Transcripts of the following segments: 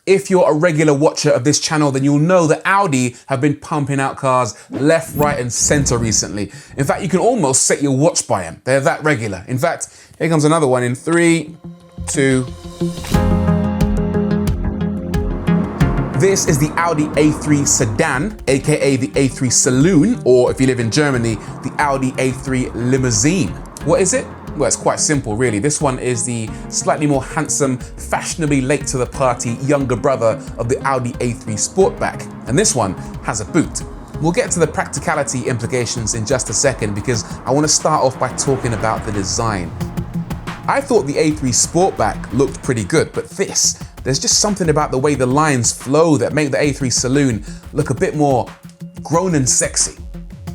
If you're a regular watcher of this channel, then you'll know that Audi have been pumping out cars left, right, and center recently. In fact, you can almost set your watch by them. They're that regular. In fact, here comes another one in 3, 2. This is the Audi A3 Sedan, aka the A3 Saloon, or if you live in Germany, the Audi A3 Limousine. What is it? Well, it's quite simple, really. This one is the slightly more handsome, fashionably late to the party younger brother of the Audi A3 Sportback. And this one has a boot. We'll get to the practicality implications in just a second because I want to start off by talking about the design. I thought the A3 Sportback looked pretty good, but there's just something about the way the lines flow that make the A3 Saloon look a bit more grown and sexy.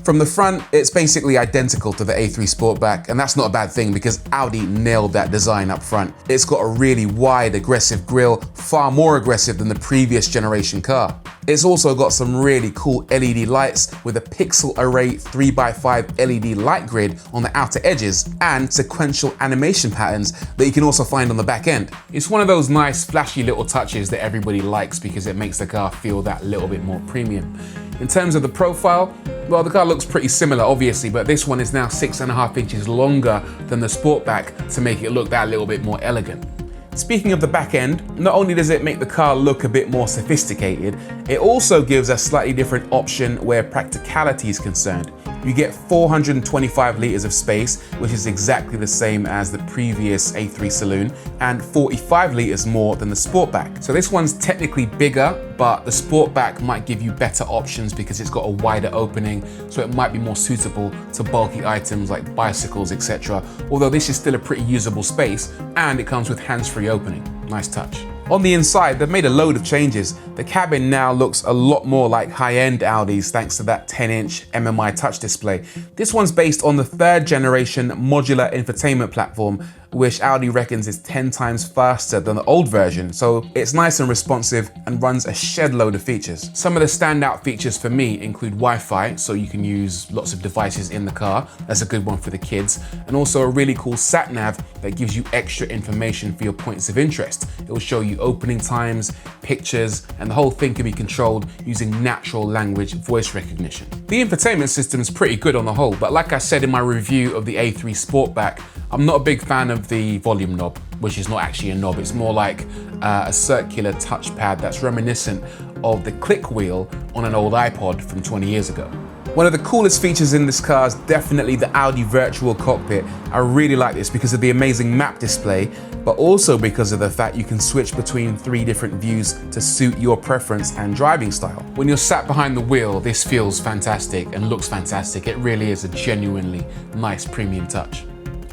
From the front, it's basically identical to the A3 Sportback, and that's not a bad thing because Audi nailed that design up front. It's got a really wide, aggressive grille, far more aggressive than the previous generation car. It's also got some really cool LED lights with a pixel array 3x5 LED light grid on the outer edges and sequential animation patterns that you can also find on the back end. It's one of those nice, flashy little touches that everybody likes because it makes the car feel that little bit more premium. In terms of the profile, well, the car looks pretty similar, obviously, but this one is now 6.5 inches longer than the Sportback to make it look that little bit more elegant. Speaking of the back end, not only does it make the car look a bit more sophisticated, it also gives a slightly different option where practicality is concerned. You get 425 litres of space, which is exactly the same as the previous A3 Saloon, and 45 litres more than the Sportback. So this one's technically bigger, but the Sportback might give you better options because it's got a wider opening, so it might be more suitable to bulky items like bicycles, etc. Although this is still a pretty usable space, and it comes with hands-free opening. Nice touch. On the inside, they've made a load of changes. The cabin now looks a lot more like high-end Audis thanks to that 10-inch MMI touch display. This one's based on the 3rd generation modular infotainment platform, which Audi reckons is 10 times faster than the old version, so it's nice and responsive and runs a shed load of features. Some of the standout features for me include Wi-Fi, so you can use lots of devices in the car. That's a good one for the kids. And also a really cool sat-nav that gives you extra information for your points of interest. It will show you opening times, pictures, and the whole thing can be controlled using natural language voice recognition. The infotainment system is pretty good on the whole, but like I said in my review of the A3 Sportback, I'm not a big fan of the volume knob, which is not actually a knob. It's more like a circular touchpad that's reminiscent of the click wheel on an old iPod from 20 years ago. One of the coolest features in this car is definitely the Audi virtual cockpit. I really like this because of the amazing map display, but also because of the fact you can switch between 3 different views to suit your preference and driving style. When you're sat behind the wheel, this feels fantastic and looks fantastic. It really is a genuinely nice premium touch.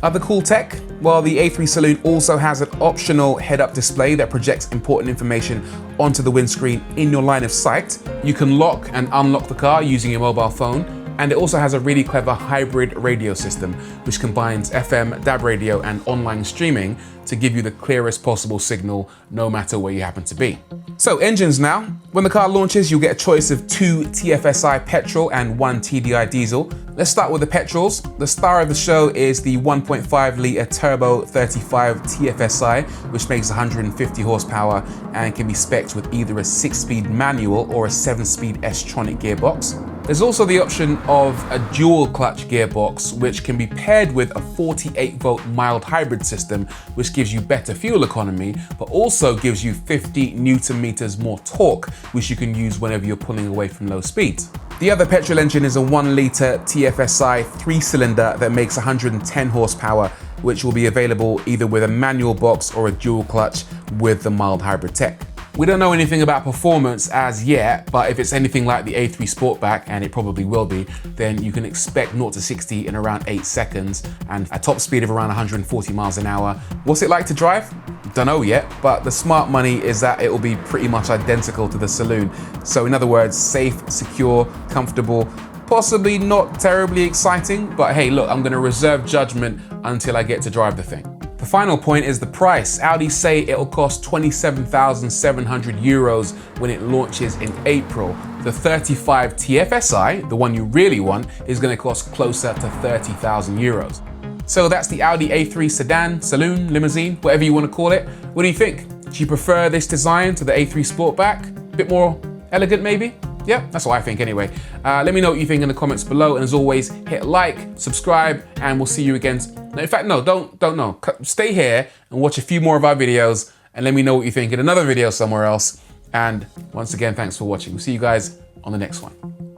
Other cool tech? Well, the A3 Saloon also has an optional head-up display that projects important information onto the windscreen in your line of sight. You can lock and unlock the car using your mobile phone, and it also has a really clever hybrid radio system which combines FM, DAB radio and online streaming to give you the clearest possible signal no matter where you happen to be. So engines now. When the car launches, you'll get a choice of 2 TFSI petrol and 1 TDI diesel. Let's start with the petrols. The star of the show is the 1.5 litre turbo 35 TFSI, which makes 150 horsepower and can be spec'd with either a 6-speed manual or a 7-speed S-tronic gearbox. There's also the option of a dual clutch gearbox, which can be paired with a 48-volt mild hybrid system, which gives you better fuel economy, but also gives you 50 Newton meters more torque, which you can use whenever you're pulling away from low speeds. The other petrol engine is a 1 litre TFSI 3-cylinder that makes 110 horsepower, which will be available either with a manual box or a dual clutch with the mild hybrid tech. We don't know anything about performance as yet, but if it's anything like the A3 Sportback, and it probably will be, then you can expect 0 to 60 in around 8 seconds and a top speed of around 140 miles an hour. What's it like to drive? Don't know yet, but the smart money is that it will be pretty much identical to the Saloon. So in other words, safe, secure, comfortable, possibly not terribly exciting, but hey, look, I'm gonna reserve judgment until I get to drive the thing. The final point is the price. Audi say it'll cost 27,700 euros when it launches in April. The 35 TFSI, the one you really want, is going to cost closer to 30,000 euros. So that's the Audi A3 Sedan, Saloon, Limousine, whatever you want to call it. What do you think? Do you prefer this design to the A3 Sportback? Bit more elegant maybe? Yeah, that's what I think anyway. Let me know what you think in the comments below, and as always, hit like, subscribe, and we'll see you again. No, in fact, no, don't no. Stay here and watch a few more of our videos, and let me know what you think in another video somewhere else. And once again, thanks for watching. We'll see you guys on the next one.